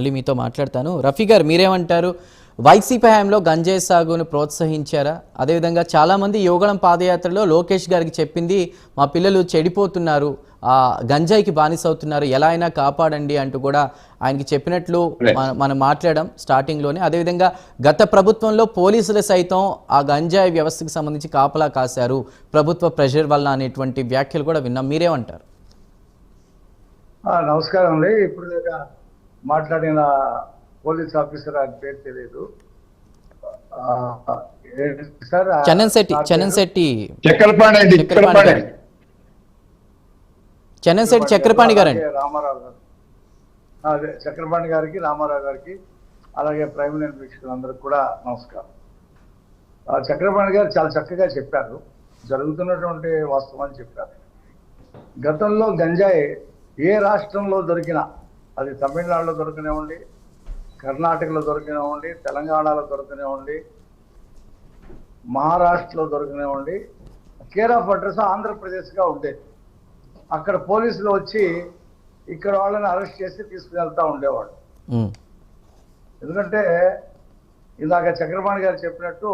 మళ్ళీ మీతో మాట్లాడతాను. రఫీ గారు మీరేమంటారు? వైసీపీ హయాంలో గంజాయి సాగును ప్రోత్సహించారా? అదేవిధంగా చాలామంది యోగళం పాదయాత్రలో లోకేష్ గారికి చెప్పింది మా పిల్లలు చెడిపోతున్నారు, గంజాయికి బానిసవుతున్నారు, ఎలా అయినా కాపాడండి అంటూ కూడా ఆయనకి చెప్పినట్లు మనం మాట్లాడడం స్టార్టింగ్లోనే. అదేవిధంగా గత ప్రభుత్వంలో పోలీసులు సైతం ఆ గంజాయి వ్యవస్థకు సంబంధించి కాపలా కాశారు ప్రభుత్వ ప్రెషర్ వల్ల అనేటువంటి వ్యాఖ్యలు కూడా విన్నాం. మీరేమంటారు? నమస్కారం అండి. ఇప్పుడు మాట్లాడిన పోలీస్ ఆఫీసర్ ఆయన పేరు తెలియదు సార్. చెన్నశెట్టి చక్రపాణి గారండి. రామారావు గారు, అదే చక్రపాణి గారికి, రామారావు గారికి, అలాగే ప్రైమ్ మినిస్టర్ వీక్షకులందరికీ కూడా నమస్కారం. చక్రపాణి గారు చాలా చక్కగా చెప్పారు, జరుగుతున్నటువంటి వాస్తవాన్ని చెప్పారు. గతంలో గంజాయి ఏ రాష్ట్రంలో దొరికినా, అది తమిళనాడులో దొరికినివ్వండి, కర్ణాటకలో దొరికినివ్వండి, తెలంగాణలో దొరికినివ్వండి, మహారాష్ట్రలో దొరికినివ్వండి, కేర్ ఆఫ్ అడ్రస్ ఆంధ్రప్రదేశ్గా ఉండేది. అక్కడ పోలీసులు వచ్చి ఇక్కడ వాళ్ళని అరెస్ట్ చేసి తీసుకువెళ్తూ ఉండేవాడు. ఎందుకంటే ఇందాక చక్రపాణి గారు చెప్పినట్టు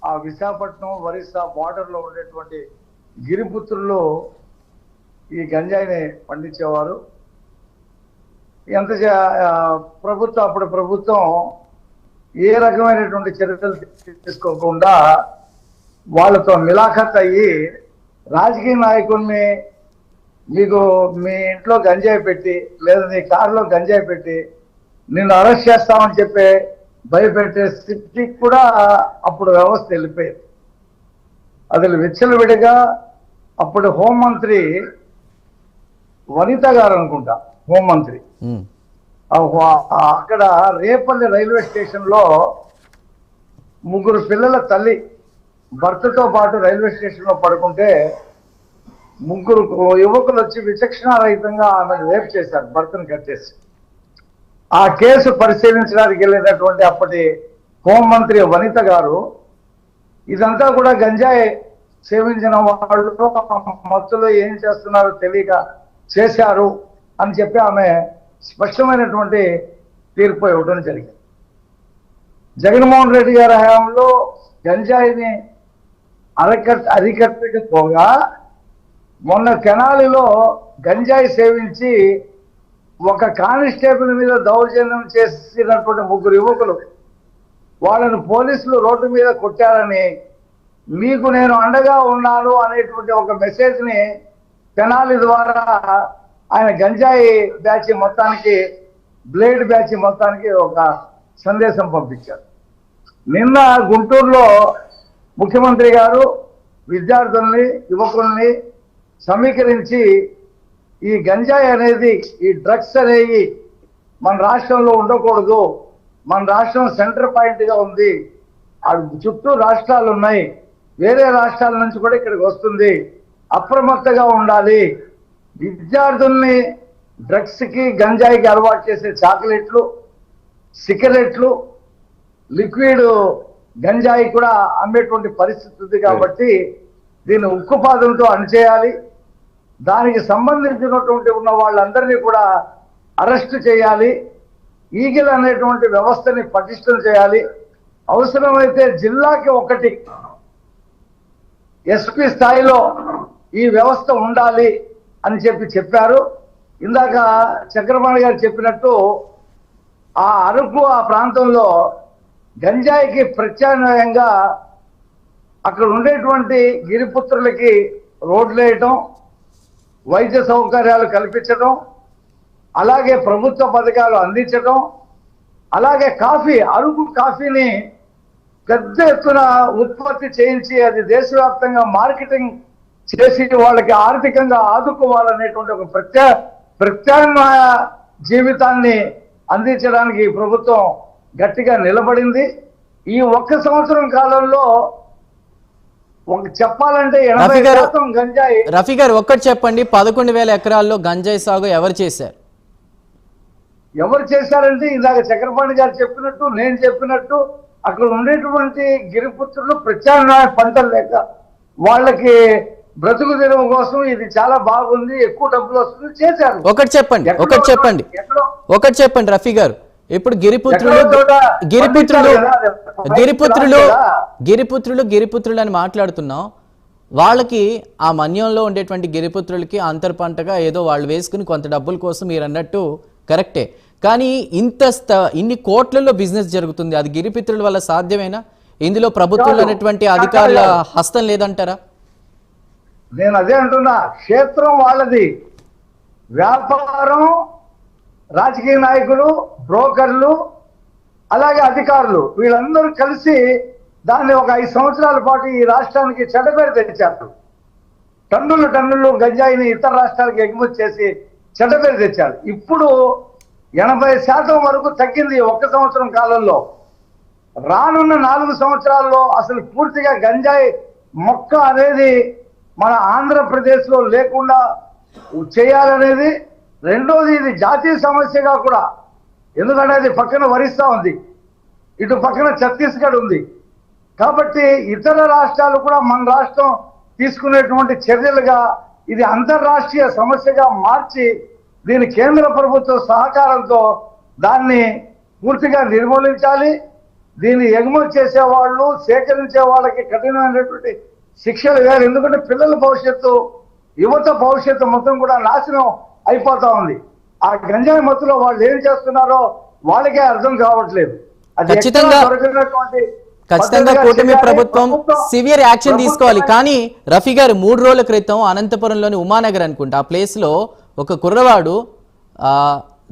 ఆ విశాఖపట్నం ఒరిస్సా బార్డర్లో ఉండేటువంటి గిరిపుత్రులు ఈ గంజాయిని పండించేవారు. అప్పుడు ప్రభుత్వం ఏ రకమైనటువంటి చర్యలు తీసుకోకుండా వాళ్ళతో మిలాఖత్ అయ్యి రాజకీయ నాయకుల్ని మీకు మీ ఇంట్లో గంజాయి పెట్టి లేదా నీ కారులో గంజాయి పెట్టి నిన్ను అరెస్ట్ చేస్తామని చెప్పి భయపెట్టే స్థితికి కూడా అప్పుడు వ్యవస్థ వెళ్ళిపోయింది. అది విచ్చలవిడిగా అప్పుడు హోంమంత్రి వనిత గారు అనుకుంటా, హోంమంత్రి, అక్కడ రేపల్లి రైల్వే స్టేషన్ లో 3 పిల్లల తల్లి భర్తతో పాటు రైల్వే స్టేషన్ లో పడుకుంటే 3 యువకులు వచ్చి విచక్షణారహితంగా ఆమెను రేప్ చేశారు, భర్తను కట్టేసి. ఆ కేసు పరిశీలించడానికి వెళ్ళినటువంటి అప్పటి హోంమంత్రి వనిత గారు ఇదంతా కూడా గంజాయి సేవించిన వాళ్ళు మత్తులో ఏం చేస్తున్నారో తెలియక చేశారు అని చెప్పి ఆమె స్పష్టమైనటువంటి తీర్పు ఇవ్వడం జరిగింది. జగన్మోహన్ రెడ్డి గారి హయాంలో గంజాయిని అరికట్టకపోగా మొన్న తెనాలిలో గంజాయి సేవించి ఒక కానిస్టేబుల్ మీద దౌర్జన్యం చేసినటువంటి 3 యువకులు, వాళ్ళను పోలీసులు రోడ్డు మీద కొట్టారని మీకు నేను అండగా ఉన్నాను అనేటువంటి ఒక మెసేజ్ని తెనాలి ద్వారా ఆయన గంజాయి బ్యాచ్ మొత్తానికి, బ్లేడ్ బ్యాచ్ మొత్తానికి ఒక సందేశం పంపించారు. నిన్న గుంటూరులో ముఖ్యమంత్రి గారు విద్యార్థుల్ని, యువకుల్ని సమీకరించి ఈ గంజాయి అనేది, ఈ డ్రగ్స్ అనేవి మన రాష్ట్రంలో ఉండకూడదు, మన రాష్ట్రం సెంటర్ పాయింట్గా ఉంది, చుట్టూ రాష్ట్రాలు ఉన్నాయి, వేరే రాష్ట్రాల నుంచి కూడా ఇక్కడికి వస్తుంది, అప్రమత్తగా ఉండాలి, విద్యార్థుల్ని డ్రగ్స్కి గంజాయికి అలవాటు చేసే చాక్లెట్లు, సిగరెట్లు, లిక్విడ్ గంజాయి కూడా అమ్మేటువంటి పరిస్థితి ఉంది కాబట్టి దీన్ని ఉక్కుపాదంతో అణచేయాలి, దానికి సంబంధించినటువంటి ఉన్న వాళ్ళందరినీ కూడా అరెస్ట్ చేయాలి, ఈగిల్ అనేటువంటి వ్యవస్థని పటిష్టం చేయాలి, అవసరమైతే జిల్లాకి 1 ఎస్పీ స్థాయిలో ఈ వ్యవస్థ ఉండాలి అని చెప్పారు. ఇందాక చక్రపాణి గారు చెప్పినట్టు ఆ అరకు, ఆ ప్రాంతంలో గంజాయికి ప్రత్యామ్నాయంగా అక్కడ ఉండేటువంటి గిరిపుత్రులకి రోడ్లు వేయటం, వైద్య సౌకర్యాలు కల్పించడం, అలాగే ప్రభుత్వ పథకాలు అందించడం, అలాగే కాఫీ, అరకు కాఫీని పెద్ద ఎత్తున ఉత్పత్తి చేయించి అది దేశవ్యాప్తంగా మార్కెటింగ్ చేసి వాళ్ళకి ఆర్థికంగా ఆదుకోవాలనేటువంటి ఒక ప్రత్యామ్నాయ జీవితాన్ని అందించడానికి ప్రభుత్వం గట్టిగా నిలబడింది. ఈ 1 సంవత్సరం కాలంలో చెప్పాలంటే 80% గంజాయి. రఫీ గారు ఒక్కటి చెప్పండి, 11,000 ఎకరాల్లో గంజాయి సాగు ఎవరు చేశారు? ఎవరు చేశారంటే ఇందాక చక్రపాణి గారు చెప్పినట్టు, నేను చెప్పినట్టు అక్కడ ఉండేటువంటి గిరిపుత్రులు ప్రత్యామ్నాయ పంటలు లేక వాళ్ళకి బ్రతుకు తెరువు కోసం ఇది చాలా బాగుంది, ఎక్కువ డబ్బులు వస్తుంది, చేశారు. ఒకటి చెప్పండి రఫీ గారు, ఇప్పుడు గిరిపుత్రులు ఎక్కడో చోట గిరిపుత్రులు పండించాలి కదా, గిరిపుత్రులు కదా. గిరిపుత్రులు అని మాట్లాడుతున్నాం. వాళ్ళకి ఆ మన్యంలో ఉండేటువంటి గిరిపుత్రులకి అంతర్ పంటగా ఏదో వాళ్ళు వేసుకుని కొంత డబ్బుల కోసం మీరు అన్నట్టు కరెక్టే. కానీ ఇన్ని కోట్లలో బిజినెస్ జరుగుతుంది, అది గిరిపుత్రుల వల్ల సాధ్యమేనా? ఇందులో ప్రభుత్వంలో అనేటువంటి అధికారుల హస్తం లేదంటారా? నేను అదే అంటున్నా, క్షేత్రం వాళ్ళది, వ్యాపారం రాజకీయ నాయకులు, బ్రోకర్లు, అలాగే అధికారులు వీళ్ళందరూ కలిసి దాన్ని ఒక 5 సంవత్సరాల పాటు ఈ రాష్ట్రానికి చెడ్డపేరు తెచ్చారు. టన్నులు గంజాయిని ఇతర రాష్ట్రాలకు ఎగుమతి చేసి చెడ్డపేరు తెచ్చారు. ఇప్పుడు 80% వరకు తగ్గింది ఈ 1 సంవత్సరం కాలంలో. రానున్న 4 సంవత్సరాల్లో అసలు పూర్తిగా గంజాయి మొక్క అనేది మన ఆంధ్రప్రదేశ్లో లేకుండా చేయాలనేది. రెండోది, ఇది జాతీయ సమస్యగా కూడా, ఎందుకంటే అది పక్కన ఒరిస్సా ఉంది, ఇటు పక్కన ఛత్తీస్గఢ్ ఉంది. కాబట్టి ఇతర రాష్ట్రాలు కూడా మన రాష్ట్రం తీసుకునేటువంటి చర్యలుగా ఇది అంతర్రాష్ట్రీయ సమస్యగా మార్చి దీని కేంద్ర ప్రభుత్వ సహకారంతో దాన్ని పూర్తిగా నిర్మూలించాలి. దీన్ని ఎగుమతి చేసేవాళ్ళు, సేకరించే వాళ్ళకి కఠినమైనటువంటి శిక్షలు వేయాలి. ఎందుకంటే పిల్లల భవిష్యత్తు, యువత భవిష్యత్తు మొత్తం కూడా నాశనం అయిపోతా ఉంది. ఆ గంజాయి మత్తులో వాళ్ళు ఏం చేస్తున్నారో వాళ్ళకే అర్థం కావట్లేదు. అది ఖచ్చితంగా దొరికినటువంటి కూటమి ప్రభుత్వం సివియర్ యాక్షన్ తీసుకోవాలి. కానీ రఫీ గారు 3 రోజుల క్రితం అనంతపురంలోని ఉమానగర్ అనుకుంటా ఆ ప్లేస్ లో ఒక కుర్రవాడు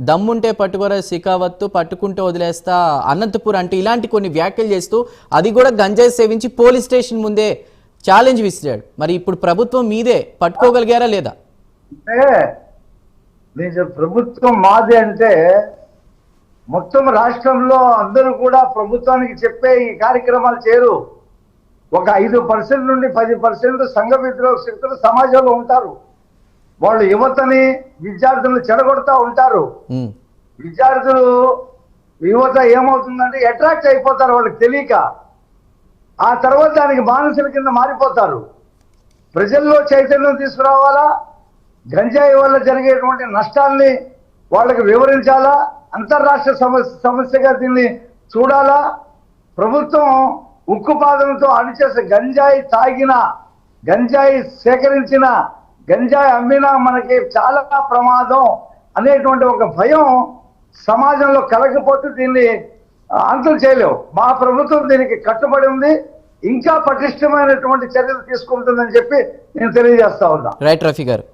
దమ్ముంటే పట్టుకోరా శిఖావత్తు, పట్టుకుంటే వదిలేస్తా అనంతపురం అంటే ఇలాంటి కొన్ని వ్యాఖ్యలు చేస్తూ అది కూడా గంజాయి సేవించి పోలీస్ స్టేషన్ ముందే ఛాలెంజ్ విసిరాడు. మరి ఇప్పుడు ప్రభుత్వం మీదే, పట్టుకోగలిగారా లేదా? ప్రభుత్వం మాదే అంటే మొత్తం రాష్ట్రంలో అందరూ కూడా ప్రభుత్వానికి చెప్పే ఈ కార్యక్రమాలు చేయరు. ఒక 5% నుండి 10% సంఘ విద్రోహ శక్తులు సమాజంలో ఉంటారు. వాళ్ళు యువతని, విద్యార్థులను చెడగొడతా ఉంటారు. యువత ఏమవుతుందంటే అట్రాక్ట్ అయిపోతారు వాళ్ళకి తెలియక. ఆ తర్వాత దానికి బానిసల కింద మారిపోతారు. ప్రజల్లో చైతన్యం తీసుకురావాలా, గంజాయి వల్ల జరిగేటువంటి నష్టాల్ని వాళ్ళకి వివరించాలా, అంతర్రాష్ట్ర సమస్యగా దీన్ని చూడాలా. ప్రభుత్వం ఉక్కుపాదంతో అణిచేసే గంజాయి తాగిన, గంజాయి సేకరించిన, గంజాయి అమ్మినా మనకి చాలా ప్రమాదం అనేటువంటి ఒక భయం సమాజంలో కలగకపోతే దీన్ని అంతం చేయలేవు. మా ప్రభుత్వం దీనికి కట్టుబడి ఉంది, ఇంకా పటిష్టమైనటువంటి చర్యలు తీసుకుంటుందని చెప్పి నేను తెలియజేస్తా ఉన్నా. రైట్ రఫీ గారు.